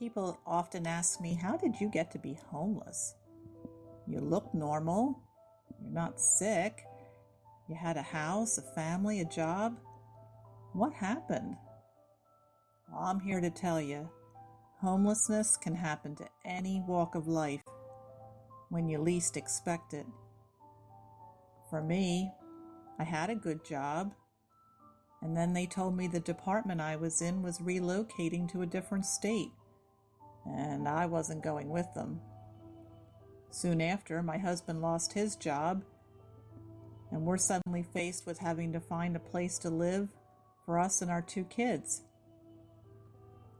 People often ask me, how did you get to be homeless? You look normal. You're not sick. You had a house, a family, a job. What happened? Well, I'm here to tell you, homelessness can happen to any walk of life when you least expect it. For me, I had a good job, and then they told me the department I was in was relocating to a different state, and I wasn't going with them. Soon after, my husband lost his job, and we're suddenly faced with having to find a place to live for us and our 2 kids.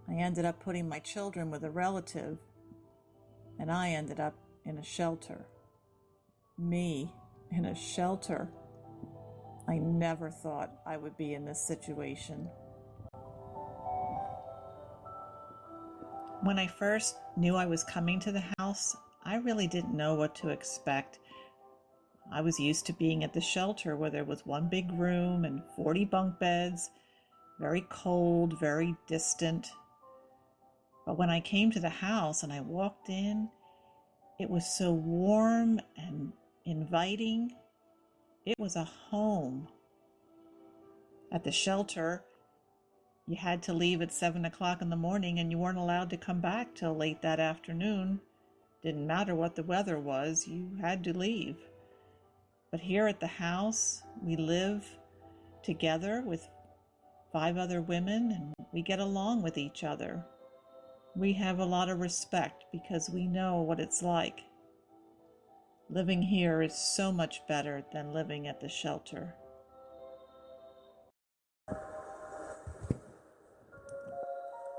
I ended up putting my children with a relative, and I ended up in a shelter. Me, in a shelter. I never thought I would be in this situation. When I first knew I was coming to the house, I really didn't know what to expect. I was used to being at the shelter where there was one big room and 40 bunk beds, very cold, very distant. But when I came to the house and I walked in, it was so warm and inviting. It was a home. At the shelter, you had to leave at 7 o'clock in the morning and you weren't allowed to come back till late that afternoon. Didn't matter what the weather was, you had to leave. But here at the house, we live together with 5 other women and we get along with each other. We have a lot of respect because we know what it's like. Living here is so much better than living at the shelter.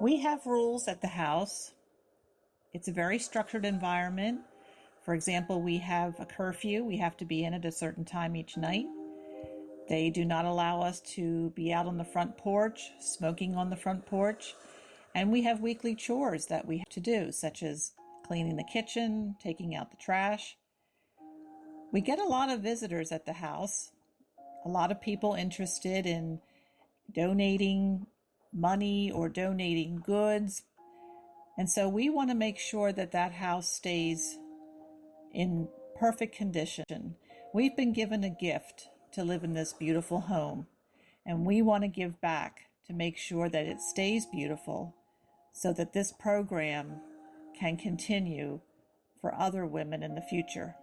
We have rules at the house. It's a very structured environment. For example, we have a curfew. We have to be in at a certain time each night. They do not allow us to be out on the front porch, smoking on the front porch. And we have weekly chores that we have to do, such as cleaning the kitchen, taking out the trash. We get a lot of visitors at the house, a lot of people interested in donating money or donating goods. And so we want to make sure that that house stays in perfect condition. We've been given a gift to live in this beautiful home, and we want to give back to make sure that it stays beautiful so that this program can continue for other women in the future.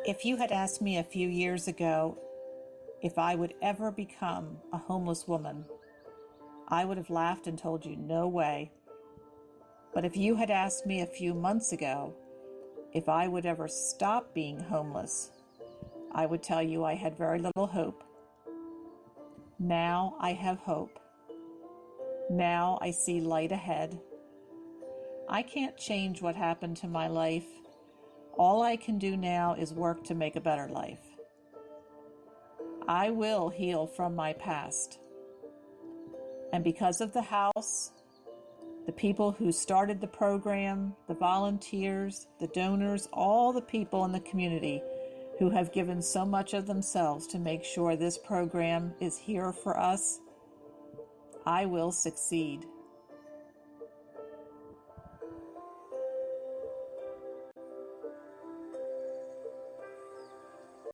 If you had asked me a few years ago if I would ever become a homeless woman, I would have laughed and told you no way. But if you had asked me a few months ago if I would ever stop being homeless, I would tell you I had very little hope. Now I have hope. Now I see light ahead. I can't change what happened to my life. All I can do now is work to make a better life. I will heal from my past. And because of the house, the people who started the program, the volunteers, the donors, all the people in the community who have given so much of themselves to make sure this program is here for us, I will succeed.